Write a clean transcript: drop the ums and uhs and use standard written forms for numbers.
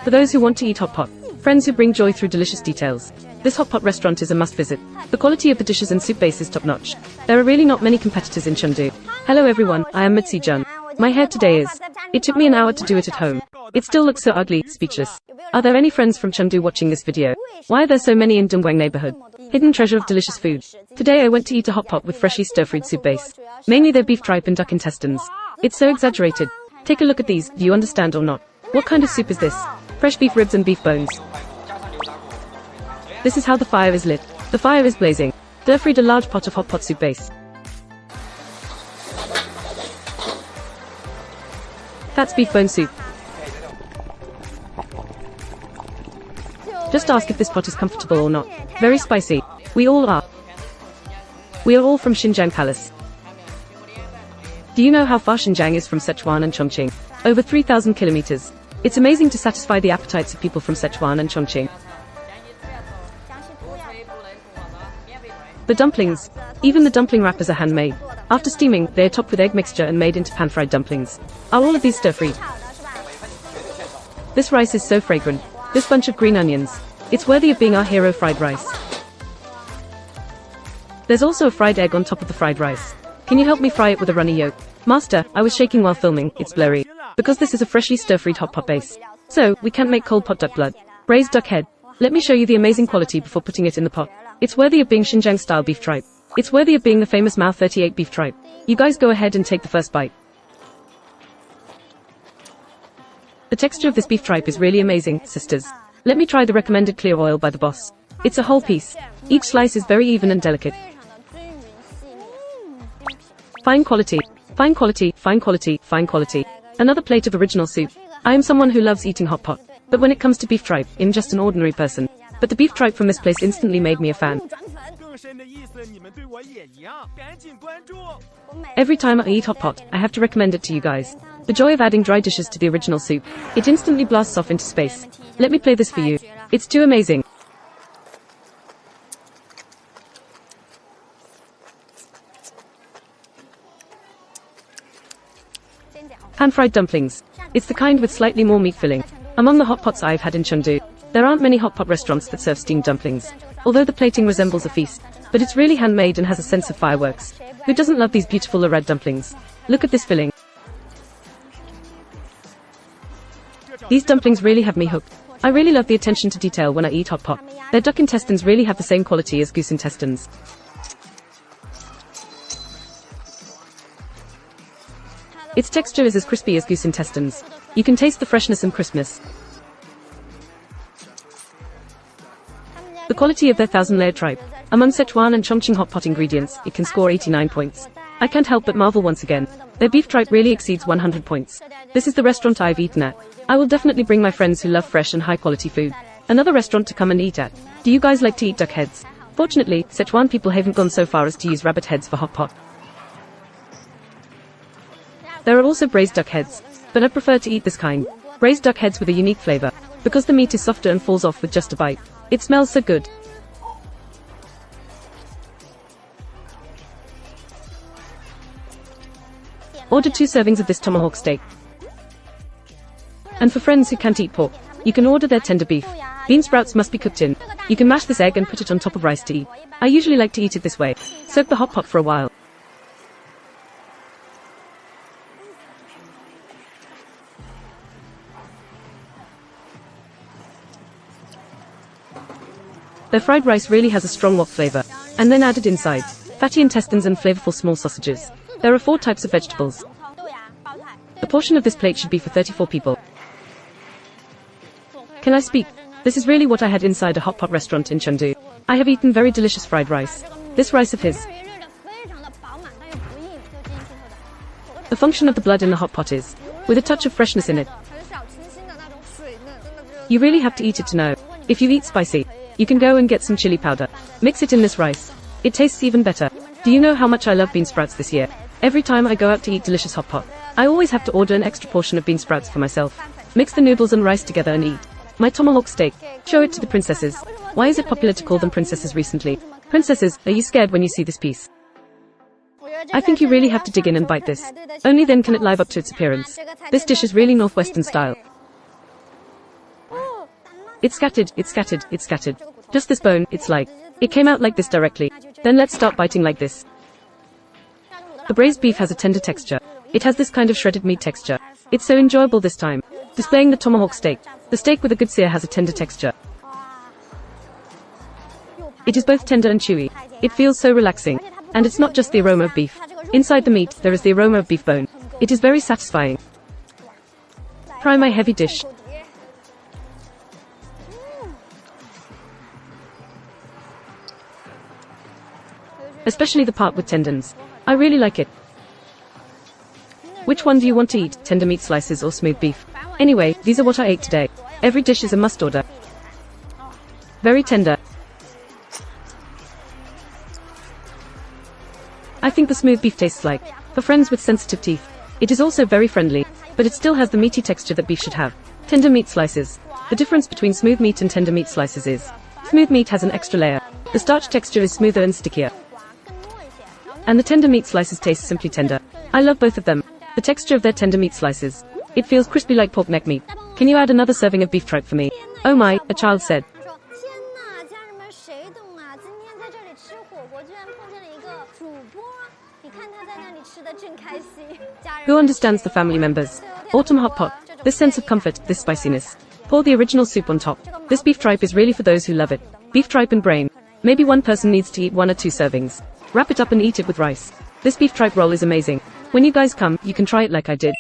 For those who want to eat hot pot, friends who bring joy through delicious details, this hot pot restaurant is a must visit. The quality of the dishes and soup base is top notch. There are really not many competitors in Chengdu. Hello everyone, I am Mitzi Jun. My hair today is... It took me an hour to do it at home. It still looks so ugly, speechless. Are there any friends from Chengdu watching this video? Why are there so many in Dongguan neighborhood? Hidden treasure of delicious food. Today I went to eat a hot pot with freshly stir-fried soup base. Mainly their beef tripe and duck intestines. It's so exaggerated. Take a look at these, do you understand or not? What kind of soup is this? Fresh beef ribs and beef bones. This is how the fire is lit. The fire is blazing. Stir-fried a large pot of hot pot soup base. That's beef bone soup. Just ask if this pot is comfortable or not. Very spicy. We all are. We are all from Xinjiang Palace. Do you know how far Xinjiang is from Sichuan and Chongqing? Over 3,000 kilometers. It's amazing to satisfy the appetites of people from Sichuan and Chongqing. The dumplings. Even the dumpling wrappers are handmade. After steaming, they are topped with egg mixture and made into pan-fried dumplings. Are all of these stir-fried? This rice is so fragrant. This bunch of green onions. It's worthy of being our hero fried rice. There's also a fried egg on top of the fried rice. Can you help me fry it with a runny yolk? Master, I was shaking while filming, it's blurry. Because this is a freshly stir-fried hot pot base. So, we can't make cold pot duck blood. Braised duck head. Let me show you the amazing quality before putting it in the pot. It's worthy of being Xinjiang-style beef tripe. It's worthy of being the famous Mao 38 beef tripe. You guys go ahead and take the first bite. The texture of this beef tripe is really amazing, sisters. Let me try the recommended clear oil by the boss. It's a whole piece. Each slice is very even and delicate. Fine quality. Fine quality, fine quality, fine quality. Another plate of original soup. I am someone who loves eating hot pot. But when it comes to beef tripe, I'm just an ordinary person. But the beef tripe from this place instantly made me a fan. Every time I eat hot pot, I have to recommend it to you guys. The joy of adding dry dishes to the original soup. It instantly blasts off into space. Let me play this for you. It's too amazing. Pan-fried dumplings. It's the kind with slightly more meat filling. Among the hot pots I've had in Chengdu, there aren't many hot pot restaurants that serve steamed dumplings. Although the plating resembles a feast, but it's really handmade and has a sense of fireworks. Who doesn't love these beautiful red dumplings? Look at this filling. These dumplings really have me hooked. I really love the attention to detail when I eat hot pot. Their duck intestines really have the same quality as goose intestines. Its texture is as crispy as goose intestines. You can taste the freshness and crispness. The quality of their 1,000-layer tripe. Among Sichuan and Chongqing hot pot ingredients, it can score 89 points. I can't help but marvel once again. Their beef tripe really exceeds 100 points. This is the restaurant I've eaten at. I will definitely bring my friends who love fresh and high-quality food. Another restaurant to come and eat at. Do you guys like to eat duck heads? Fortunately, Sichuan people haven't gone so far as to use rabbit heads for hot pot. There are also braised duck heads, but I prefer to eat this kind. Braised duck heads with a unique flavor, because the meat is softer and falls off with just a bite. It smells so good. Order 2 servings of this tomahawk steak. And for friends who can't eat pork, you can order their tender beef. Bean sprouts must be cooked in. You can mash this egg and put it on top of rice to eat. I usually like to eat it this way. Soak the hot pot for a while. Their fried rice really has a strong wok flavor, and then added inside, fatty intestines and flavorful small sausages. There are 4 types of vegetables. The portion of this plate should be for 34 people. Can I speak? This is really what I had inside a hot pot restaurant in Chengdu. I have eaten very delicious fried rice. This rice of his. The function of the blood in the hot pot is, with a touch of freshness in it. You really have to eat it to know. If you eat spicy, you can go and get some chili powder. Mix it in this rice. It tastes even better. Do you know how much I love bean sprouts this year? Every time I go out to eat delicious hot pot, I always have to order an extra portion of bean sprouts for myself. Mix the noodles and rice together and eat. My tomahawk steak. Show it to the princesses. Why is it popular to call them princesses recently? Princesses, are you scared when you see this piece? I think you really have to dig in and bite this. Only then can it live up to its appearance. This dish is really Northwestern style. It's scattered, it's scattered, it's scattered. Just this bone, it's like. It came out like this directly. Then let's start biting like this. The braised beef has a tender texture. It has this kind of shredded meat texture. It's so enjoyable this time. Displaying the tomahawk steak. The steak with a good sear has a tender texture. It is both tender and chewy. It feels so relaxing. And it's not just the aroma of beef. Inside the meat, there is the aroma of beef bone. It is very satisfying. Try my heavy dish. Especially the part with tendons. I really like it. Which one do you want to eat, tender meat slices or smooth beef? Anyway, these are what I ate today. Every dish is a must order. Very tender. I think the smooth beef tastes like, for friends with sensitive teeth. It is also very friendly, but it still has the meaty texture that beef should have. Tender meat slices. The difference between smooth meat and tender meat slices is, smooth meat has an extra layer. The starch texture is smoother and stickier. And the tender meat slices taste simply tender. I love both of them. The texture of their tender meat slices. It feels crispy like pork neck meat. Can you add another serving of beef tripe for me? Oh my, a child said. Who understands the family members? Autumn hot pot. This sense of comfort, this spiciness. Pour the original soup on top. This beef tripe is really for those who love it. Beef tripe and brain. Maybe one person needs to eat 1 or 2 servings. Wrap it up and eat it with rice. This beef tripe roll is amazing. When you guys come, you can try it like I did.